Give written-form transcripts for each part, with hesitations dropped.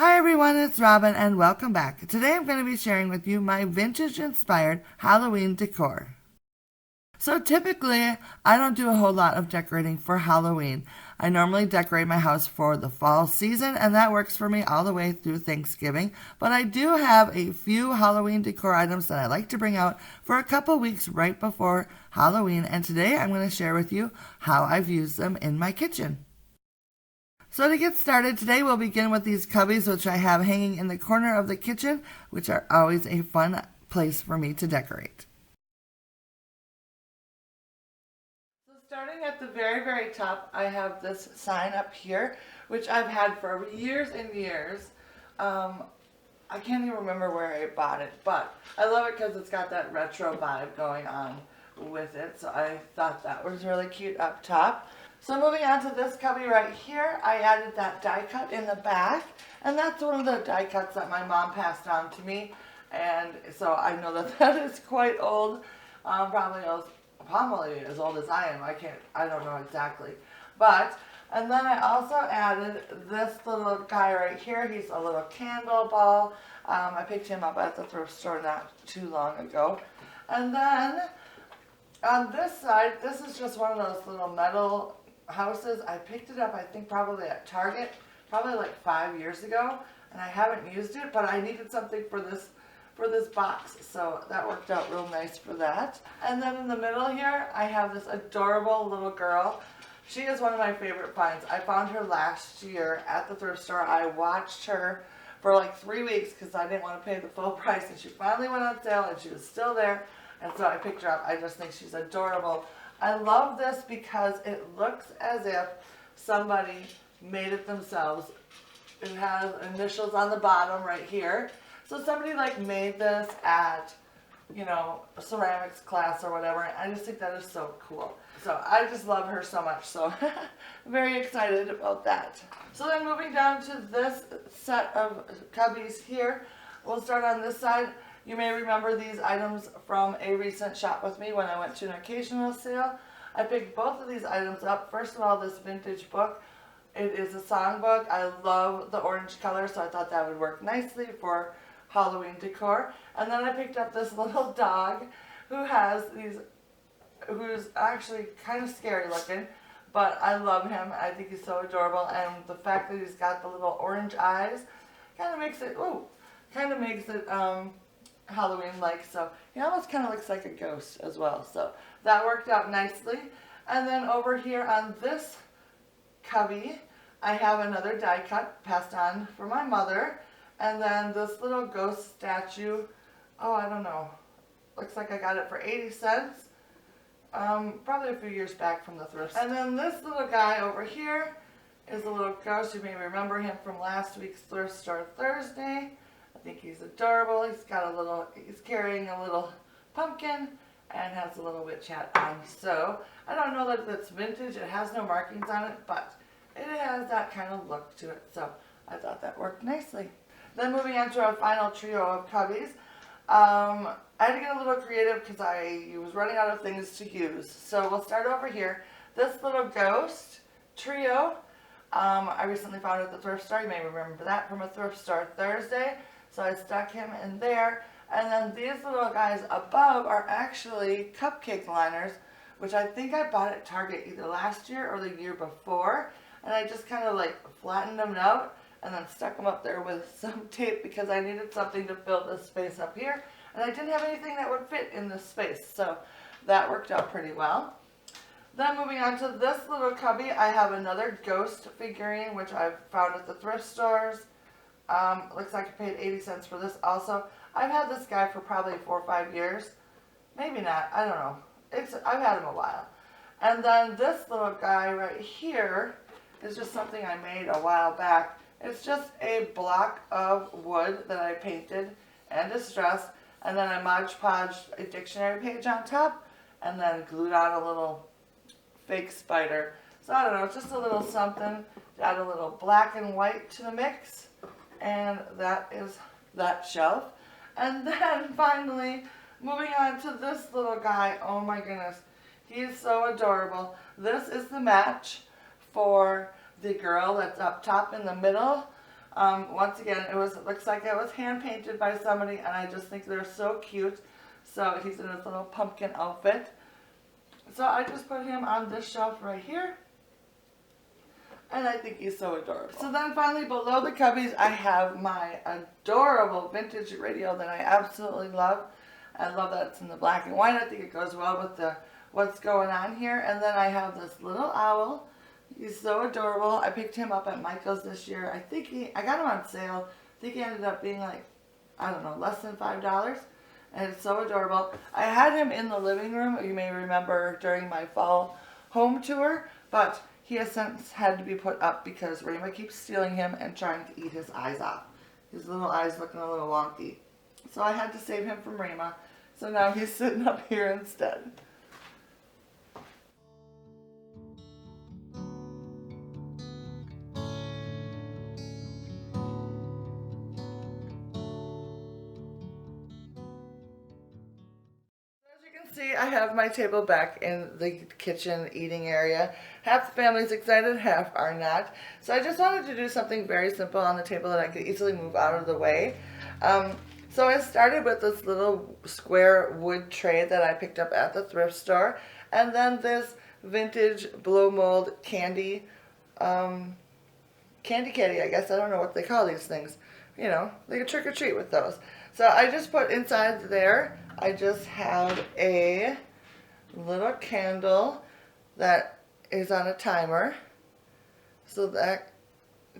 Hi everyone, it's Robin and welcome back. Today I'm going to be sharing with you my vintage inspired Halloween decor. So typically, I don't do a whole lot of decorating for Halloween. I normally decorate my house for the fall season and that works for me all the way through Thanksgiving. But I do have a few Halloween decor items that I like to bring out for a couple weeks right before Halloween, and today I'm going to share with you how I've used them in my kitchen. So to get started, today we'll begin with these cubbies which I have hanging in the corner of the kitchen, which are always a fun place for me to decorate. So starting at the very top, I have this sign up here, which I've had for years and years. I can't even remember where I bought it, but I love it because it's got that retro vibe going on with it, so I thought that was really cute up top. So moving on to this cubby right here, I added that die cut in the back, and that's one of the die cuts that my mom passed on to me, and so I know that that is quite old, probably as old as I am. I don't know exactly, but, and then I also added this little guy right here. He's a little candle ball. I picked him up at the thrift store not too long ago, and then on this side, this is just one of those little metal houses. I picked it up, I think probably at Target, probably like 5 years ago, and I haven't used it, but I needed something for this box, so that worked out real nice for that. And then in the middle here, I have this adorable little girl. She is one of my favorite finds. I found her last year at the thrift store. I watched her for like 3 weeks because I didn't want to pay the full price, and she finally went on sale and she was still there, and so I picked her up. I just think she's adorable. I love this because it looks as if somebody made it themselves. It has initials on the bottom right here. So somebody like made this at, a ceramics class or whatever. And I just think that is so cool. So I just love her so much. So I'm very excited about that. So then moving down to this set of cubbies here, we'll start on this side. You may remember these items from a recent shop with me when I went to an occasional sale. I picked both of these items up. First of all, this vintage book. It is a songbook. I love the orange color, so I thought that would work nicely for Halloween decor. And then I picked up this little dog who's actually kind of scary looking, but I love him. I think he's so adorable, and the fact that he's got the little orange eyes kind of makes it, Halloween-like, so he almost kind of looks like a ghost as well, so that worked out nicely. And then over here on this cubby, I have another die cut passed on for my mother, and then this little ghost statue, I don't know, looks like I got it for 80 cents, probably a few years back from the thrift. And then this little guy over here is a little ghost. You may remember him from last week's thrift store Thursday. I think he's adorable. He's carrying a little pumpkin and has a little witch hat on. So I don't know that it's vintage. It has no markings on it, but it has that kind of look to it. So I thought that worked nicely. Then moving on to our final trio of cubbies. I had to get a little creative because I was running out of things to use. So we'll start over here. This little ghost trio, I recently found at the thrift store. You may remember that from a thrift store Thursday. So I stuck him in there. And then these little guys above are actually cupcake liners, which I think I bought at Target either last year or the year before. And I just kind of like flattened them out and then stuck them up there with some tape because I needed something to fill this space up here. And I didn't have anything that would fit in this space. So that worked out pretty well. Then moving on to this little cubby, I have another ghost figurine, which I've found at the thrift stores. Looks like I paid 80 cents for this also. I've had this guy for probably 4 or 5 years. Maybe not. I don't know. I've had him a while. And then this little guy right here is just something I made a while back. It's just a block of wood that I painted and distressed. And then I Mod Podged a dictionary page on top. And then glued on a little fake spider. So I don't know. It's just a little something to add a little black and white to the mix. And that is that shelf. And then finally, moving on to this little guy. Oh my goodness. He is so adorable. This is the match for the girl that's up top in the middle Once again, it looks like it was hand painted by somebody, and I just think they're so cute. So he's in his little pumpkin outfit. So I just put him on this shelf right here. And I think he's so adorable. So then finally below the cubbies, I have my adorable vintage radio that I absolutely love. I love that it's in the black and white. I think it goes well with the what's going on here. And then I have this little owl. He's so adorable. I picked him up at Michael's this year. I got him on sale. I think he ended up being like, I don't know, less than $5. And it's so adorable. I had him in the living room, you may remember, during my fall home tour. But he has since had to be put up because Rayma keeps stealing him and trying to eat his eyes off. His little eyes looking a little wonky. So I had to save him from Rayma. So now he's sitting up here instead. See, I have my table back in the kitchen eating area. Half the family's excited, half are not. So I just wanted to do something very simple on the table that I could easily move out of the way. So I started with this little square wood tray that I picked up at the thrift store. And then this vintage blow mold candy caddy, I guess. I don't know what they call these things. You know, like a trick or treat with those. So I just put inside there, I just have a little candle that is on a timer. So that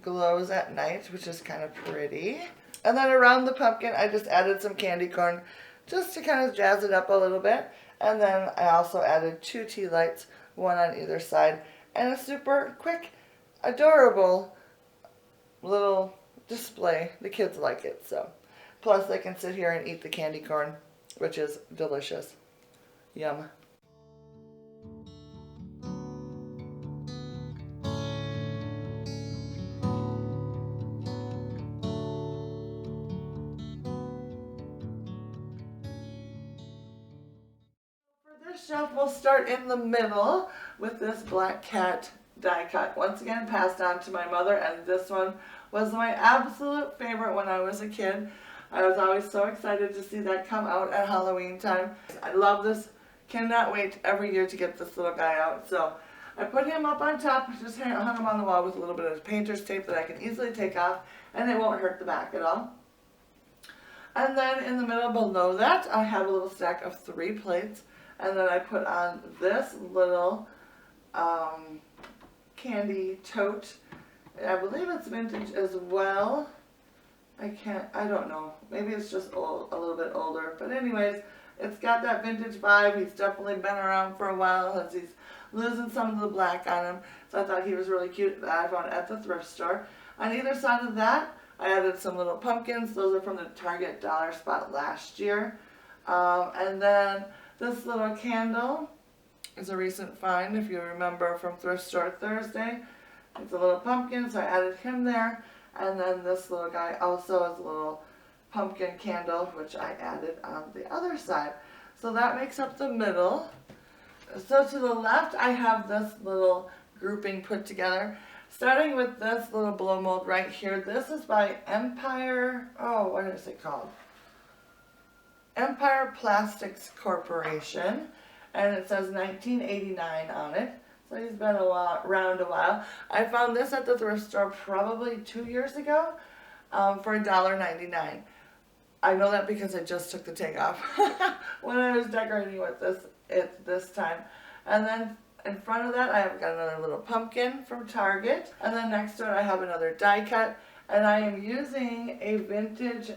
glows at night, which is kind of pretty. And then around the pumpkin, I just added some candy corn just to kind of jazz it up a little bit. And then I also added 2 tea lights, one on either side, and a super quick, adorable little display. The kids like it, so. Plus they can sit here and eat the candy corn, which is delicious. Yum. For this shelf, we'll start in the middle with this black cat die cut. Once again, passed on to my mother, and this one was my absolute favorite when I was a kid. I was always so excited to see that come out at Halloween time. I love this. Cannot wait every year to get this little guy out. So I put him up on top, just hung him on the wall with a little bit of painter's tape that I can easily take off, and it won't hurt the back at all. And then in the middle below that, I have a little stack of 3 plates, and then I put on this little candy tote. I believe it's vintage as well. I don't know. Maybe it's just old, a little bit older. But anyways, it's got that vintage vibe. He's definitely been around for a while as he's losing some of the black on him. So I thought he was really cute that I found at the thrift store. On either side of that, I added some little pumpkins. Those are from the Target dollar spot last year. And then this little candle is a recent find, if you remember, from Thrift Store Thursday. It's a little pumpkin, so I added him there. And then this little guy also is a little pumpkin candle, which I added on the other side. So that makes up the middle. So to the left, I have this little grouping put together. Starting with this little blow mold right here. This is by Empire, what is it called? Empire Plastics Corporation. And it says 1989 on it. So he's been around a while. I found this at the thrift store probably 2 years ago for $1.99. I know that because I just took the take off when I was decorating with this time. And then in front of that, I have got another little pumpkin from Target. And then next to it, I have another die cut. And I am using a vintage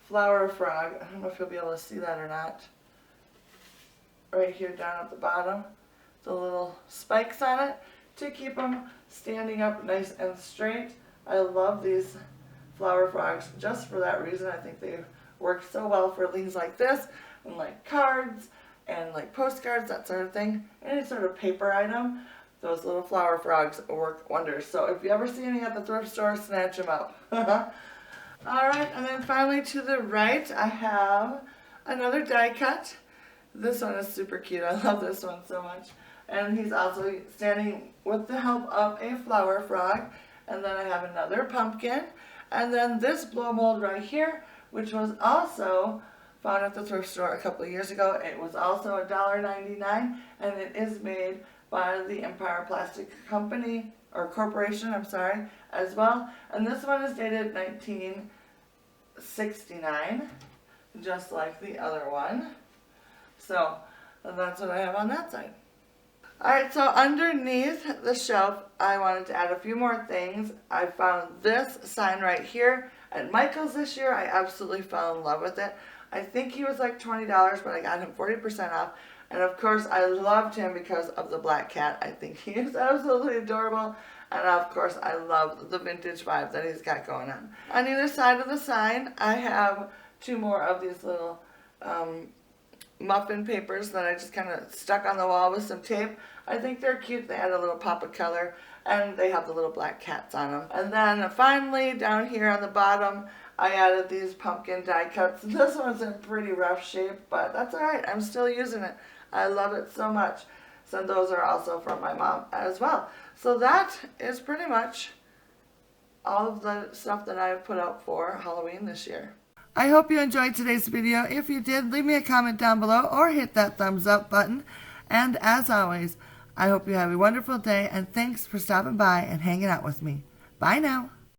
flower frog. I don't know if you'll be able to see that or not. Right here down at the bottom. The little spikes on it to keep them standing up nice and straight. I love these flower frogs just for that reason. I think they work so well for things like this and like cards and like postcards, that sort of thing. Any sort of paper item, those little flower frogs work wonders. So if you ever see any at the thrift store, snatch them up. Alright, and then finally to the right, I have another die cut. This one is super cute. I love this one so much. And he's also standing with the help of a flower frog. And then I have another pumpkin. And then this blow mold right here, which was also found at the thrift store a couple of years ago. It was also $1.99, and it is made by the Empire Plastic Company, or Corporation, I'm sorry, as well. And this one is dated 1969, just like the other one. So that's what I have on that side. Alright, so underneath the shelf, I wanted to add a few more things. I found this sign right here at Michael's this year. I absolutely fell in love with it. I think he was like $20, but I got him 40% off. And of course, I loved him because of the black cat. I think he is absolutely adorable. And of course, I love the vintage vibe that he's got going on. On either side of the sign, I have two more of these little muffin papers that I just kind of stuck on the wall with some tape. I think they're cute. They add a little pop of color, and they have the little black cats on them. And then finally, down here on the bottom, I added these pumpkin die cuts. This one's in pretty rough shape, but that's alright. I'm still using it. I love it so much. So those are also from my mom as well. So that is pretty much all of the stuff that I've put out for Halloween this year. I hope you enjoyed today's video. If you did, leave me a comment down below or hit that thumbs up button. And as always, I hope you have a wonderful day, and thanks for stopping by and hanging out with me. Bye now.